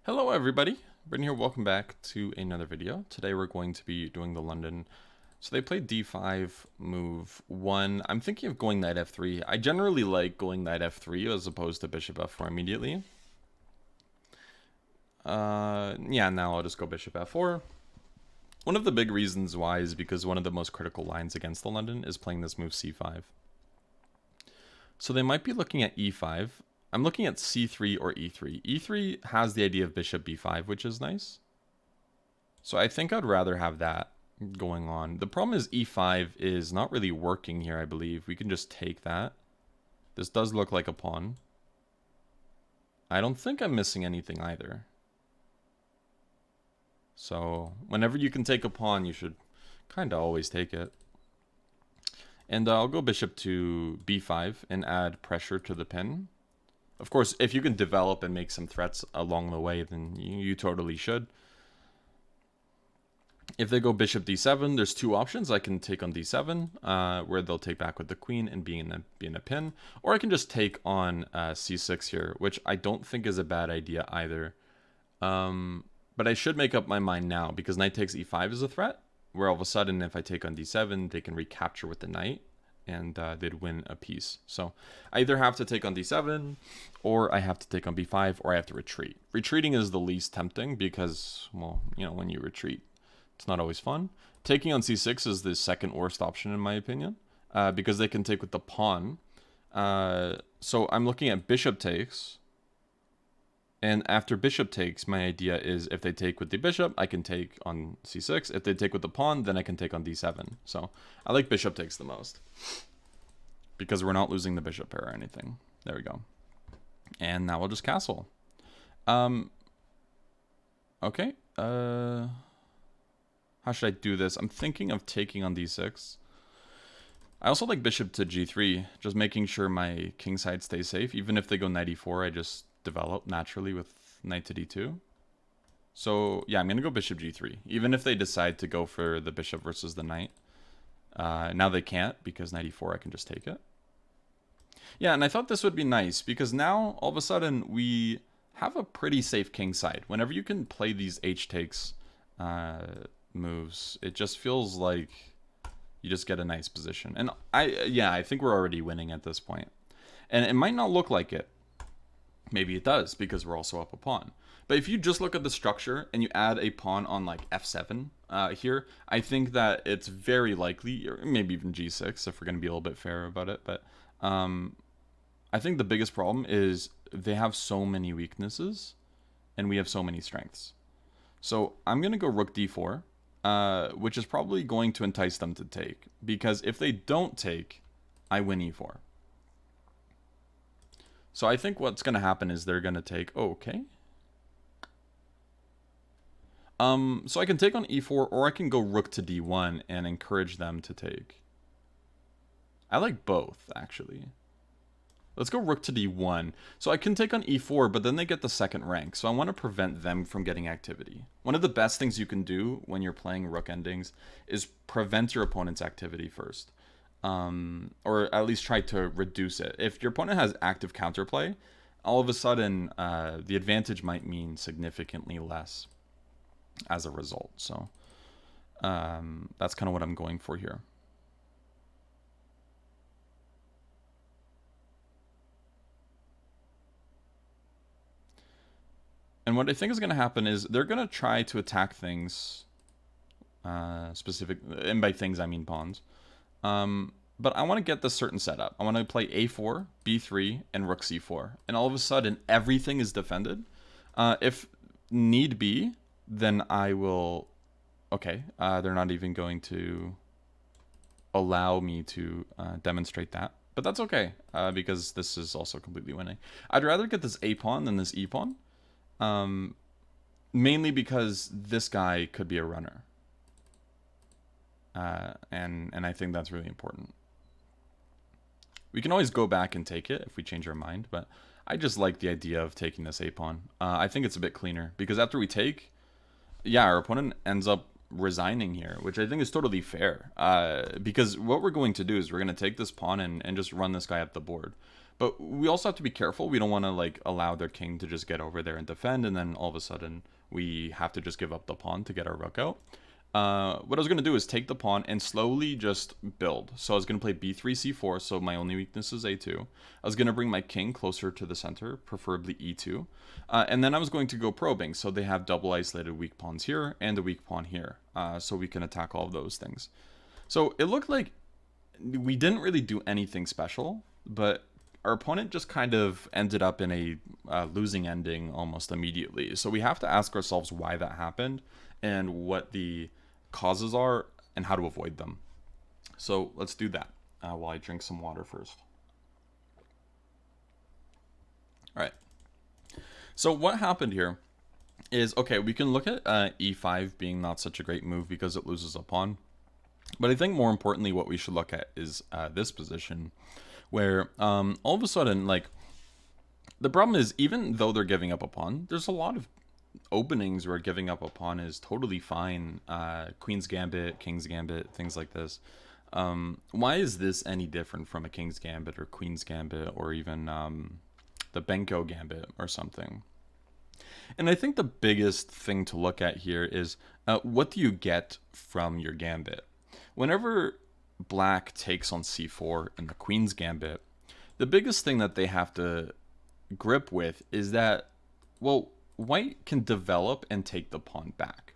Hello everybody, Brendan here, welcome back to another video. Today we're going to be doing the London. So they played d5, move 1. I'm thinking of going knight f3. I generally like going knight f3 as opposed to bishop f4 immediately. Yeah, now I'll just go bishop f4. One of the big reasons why is because one of the most critical lines against the London is playing this move c5. So they might be looking at e5. I'm looking at c3 or e3. e3 has the idea of bishop b5, which is nice. So I think I'd rather have that going on. The problem is e5 is not really working here, I believe. We can just take that. This does look like a pawn. I don't think I'm missing anything either. So whenever you can take a pawn, you should kind of always take it. And I'll go bishop to b5 and add pressure to the pin. Of course, if you can develop and make some threats along the way, then you totally should. If they go bishop d7, there's two options. I can take on d7, where they'll take back with the queen and be in a pin. Or I can just take on c6 here, which I don't think is a bad idea either. But I should make up my mind now, because knight takes e5 is a threat, where all of a sudden if I take on d7, they can recapture with the knight, and they'd win a piece. So I either have to take on d7, or I have to take on b5, or I have to retreat. Retreating is the least tempting because, well, you know, when you retreat, it's not always fun. Taking on c6 is the second worst option in my opinion, because they can take with the pawn. So I'm looking at bishop takes, and after bishop takes, my idea is if they take with the bishop, I can take on c6. If they take with the pawn, then I can take on d7. So I like bishop takes the most, because we're not losing the bishop pair or anything. There we go. And now we'll just castle. Okay. How should I do this? I'm thinking of taking on d6. I also like bishop to g3, just making sure my king side stays safe. Even if they go knight e4, I just develop naturally with knight to d2. So yeah, I'm gonna go bishop g3, even if they decide to go for the bishop versus the knight. Now they can't, because knight e4 I can just take it. Yeah, and I thought this would be nice because now all of a sudden we have a pretty safe king side. Whenever you can play these h takes moves, it just feels like you just get a nice position. And I think we're already winning at this point. And it might not look like it. Maybe it does, because we're also up a pawn. But if you just look at the structure and you add a pawn on like f7 here, I think that it's very likely, or maybe even g6 if we're going to be a little bit fair about it. But I think the biggest problem is they have so many weaknesses and we have so many strengths. So I'm going to go rook d4, which is probably going to entice them to take, because if they don't take, I win e4. So I think what's going to happen is they're going to take, oh, okay. So I can take on e4, or I can go rook to d1 and encourage them to take. I like both, actually. Let's go rook to d1. So I can take on e4, but then they get the second rank. So I want to prevent them from getting activity. One of the best things you can do when you're playing rook endings is prevent your opponent's activity first. Or at least try to reduce it. If your opponent has active counterplay, all of a sudden the advantage might mean significantly less as a result. So that's kind of what I'm going for here. And what I think is going to happen is they're going to try to attack things specific, and by things I mean pawns. But I want to get this certain setup. I want to play a4, b3, and rook c4. And all of a sudden, everything is defended. If need be, then I will... Okay, they're not even going to allow me to demonstrate that. But that's okay, because this is also completely winning. I'd rather get this a-pawn than this e-pawn. Mainly because this guy could be a runner. And I think that's really important. We can always go back and take it if we change our mind, but I just like the idea of taking this a-pawn. I think it's a bit cleaner, because after we take, yeah, our opponent ends up resigning here, which I think is totally fair. Because what we're going to do is we're going to take this pawn and just run this guy up the board. But we also have to be careful. We don't want to like allow their king to just get over there and defend, and then all of a sudden we have to just give up the pawn to get our rook out. What I was going to do is take the pawn and slowly just build. So I was going to play b3, c4, so my only weakness is a2. I was going to bring my king closer to the center, preferably e2. And then I was going to go probing, so they have double isolated weak pawns here and a weak pawn here. So we can attack all of those things. So it looked like we didn't really do anything special, but our opponent just kind of ended up in a losing ending almost immediately. So we have to ask ourselves why that happened and what the causes are and how to avoid them. So let's do that while I drink some water first. All right. So what happened here is, okay, we can look at e5 being not such a great move because it loses a pawn. But I think more importantly, what we should look at is this position where all of a sudden, like, the problem is, even though they're giving up a pawn, there's a lot of openings where giving up a pawn is totally fine. Queen's Gambit, King's Gambit, things like this. Why is this any different from a King's Gambit or Queen's Gambit or even the Benko Gambit or something? And I think the biggest thing to look at here is what do you get from your gambit? Whenever black takes on c4 in the Queen's Gambit, the biggest thing that they have to grip with is that, well, white can develop and take the pawn back.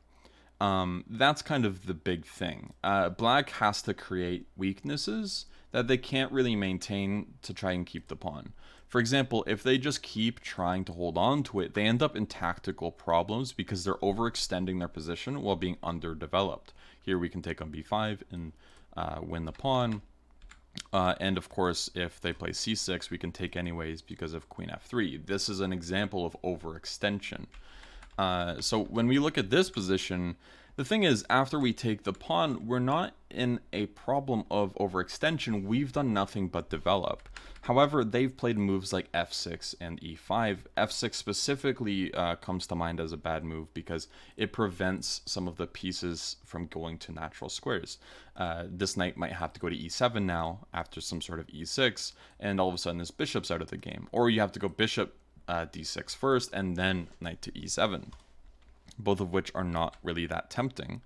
That's kind of the big thing. Black has to create weaknesses that they can't really maintain to try and keep the pawn. For example, if they just keep trying to hold on to it, they end up in tactical problems because they're overextending their position while being underdeveloped. Here we can take on b5 and win the pawn. And of course, if they play c6, we can take anyways because of queen f3. This is an example of overextension. So when we look at this position, the thing is, after we take the pawn, we're not in a problem of overextension. We've done nothing but develop. However, they've played moves like f6 and e5. f6 specifically comes to mind as a bad move because it prevents some of the pieces from going to natural squares. This knight might have to go to e7 now after some sort of e6, and all of a sudden this bishop's out of the game. Or you have to go bishop d6 first and then knight to e7. Both of which are not really that tempting.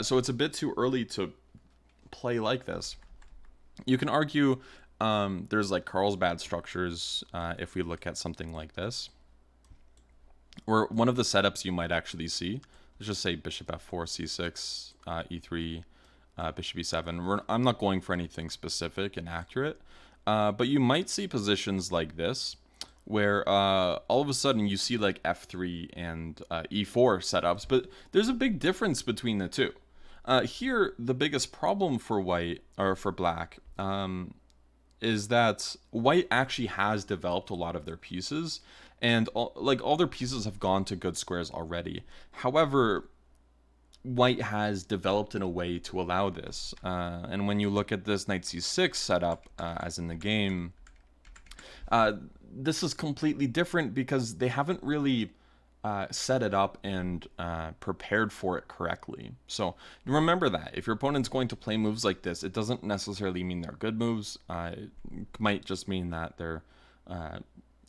So it's a bit too early to play like this. You can argue there's like Carlsbad structures if we look at something like this. Or one of the setups you might actually see, let's just say bishop f4, c6, e3, bishop e7. I'm not going for anything specific and accurate, but you might see positions like this, where all of a sudden you see like f3 and e4 setups, but there's a big difference between the two. Here, the biggest problem for white, or for black, is that white actually has developed a lot of their pieces, and all their pieces have gone to good squares already. However, white has developed in a way to allow this. And when you look at this knight c6 setup, as in the game, this is completely different because they haven't really set it up and prepared for it correctly. So remember that if your opponent's going to play moves like this, it doesn't necessarily mean they're good moves. It might just mean that they're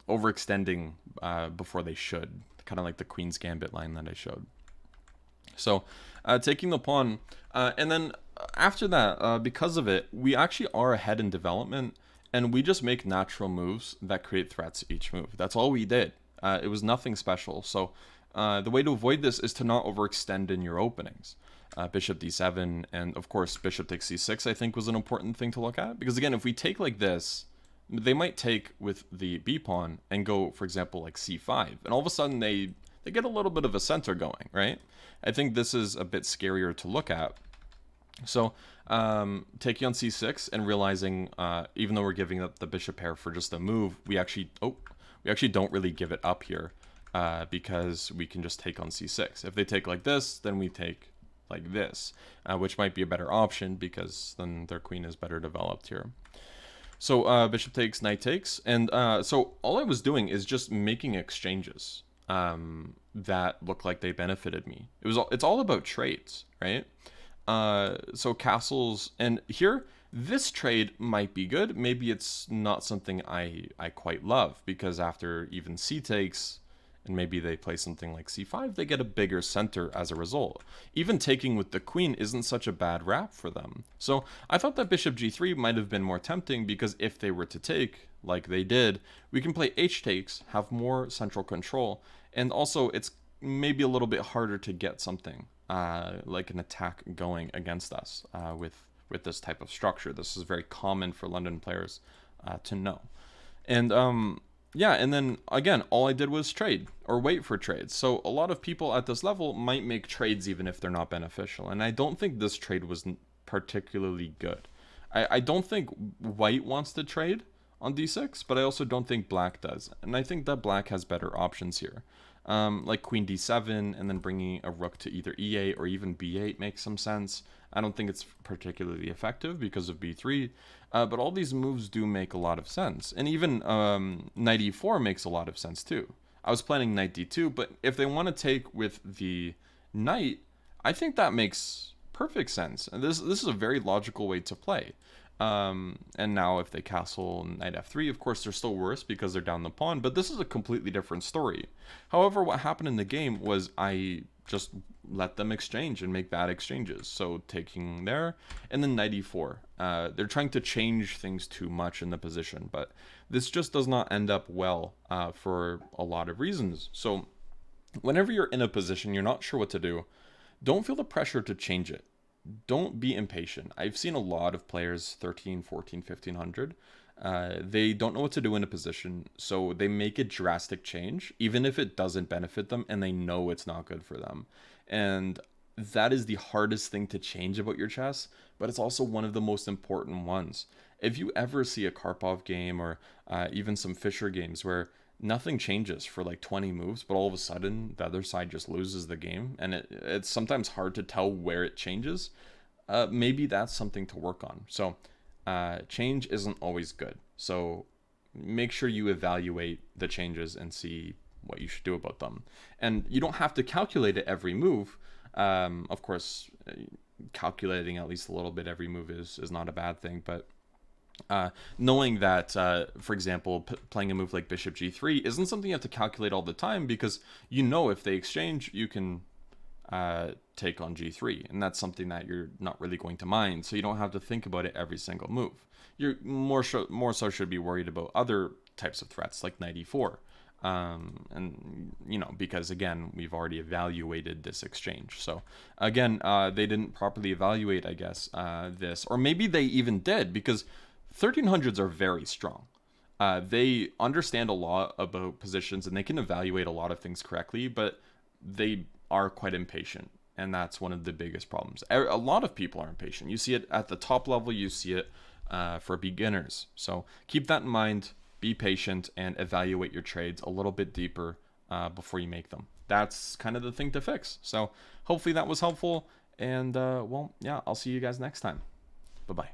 overextending before they should, kind of like the Queen's Gambit line that I showed. So taking the pawn, and then after that, because of it, we actually are ahead in development. And we just make natural moves that create threats each move. That's all we did. It was nothing special. So the way to avoid this is to not overextend in your openings. Bishop d7, and of course bishop takes c6, I think was an important thing to look at. Because again, if we take like this, they might take with the b pawn and go, for example, like c5. And all of a sudden they get a little bit of a center going, right? I think this is a bit scarier to look at. So taking on c6 and realizing even though we're giving up the bishop pair for just a move, we actually don't really give it up here because we can just take on c6. If they take like this, then we take like this, which might be a better option because then their queen is better developed here. So bishop takes, knight takes, and so all I was doing is just making exchanges that look like they benefited me. It's all about trades, right? So castles, and here This trade might be good. Maybe it's not something I quite love, because after even c takes, and maybe they play something like c5, they get a bigger center as a result. Even taking with the queen isn't such a bad wrap for them. So I thought that bishop g3 might have been more tempting, because if they were to take, like they did, we can play h takes, have more central control, and also it's maybe a little bit harder to get something like an attack going against us with this type of structure. This is very common for London players to know. And yeah, and then again, all I did was trade or wait for trades. So a lot of people at this level might make trades even if they're not beneficial. And I don't think this trade was particularly good. I don't think white wants to trade on d6, but I also don't think black does. And I think that black has better options here. Like queen d7 and then bringing a rook to either e8 or even b8 makes some sense. I don't think it's particularly effective because of b3, but all these moves do make a lot of sense. And even knight e4 makes a lot of sense too. I was planning knight d2, but if they want to take with the knight, I think that makes perfect sense. And this is a very logical way to play. And now if they castle knight f3, of course they're still worse because they're down the pawn, but this is a completely different story. However, what happened in the game was I just let them exchange and make bad exchanges. So taking there, and then knight e4. They're trying to change things too much in the position, but this just does not end up well for a lot of reasons. So whenever you're in a position you're not sure what to do, don't feel the pressure to change it. Don't be impatient. I've seen a lot of players 13, 14, 1500. They don't know what to do in a position, so they make a drastic change, even if it doesn't benefit them, and they know it's not good for them. And that is the hardest thing to change about your chess, but it's also one of the most important ones. If you ever see a Karpov game or even some Fischer games where nothing changes for like 20 moves, but all of a sudden the other side just loses the game, and it's sometimes hard to tell where it changes, maybe that's something to work on. So change isn't always good. So make sure you evaluate the changes and see what you should do about them. And you don't have to calculate it every move. Of course, calculating at least a little bit every move is not a bad thing, but knowing that, for example, playing a move like bishop g3 isn't something you have to calculate all the time, because you know if they exchange, you can take on g3, and that's something that you're not really going to mind, so you don't have to think about it every single move. You're more so should be worried about other types of threats like knight e4, and you know, because again, we've already evaluated this exchange. So again, they didn't properly evaluate, I guess, this, or maybe they even did, because 1300s are very strong. They understand a lot about positions and they can evaluate a lot of things correctly, but they are quite impatient, and that's one of the biggest problems. A lot of people are impatient. You see it at the top level, you see it for beginners. So keep that in mind, be patient, and evaluate your trades a little bit deeper before you make them. That's kind of the thing to fix. So hopefully that was helpful, and well, yeah, I'll see you guys next time. Bye-bye.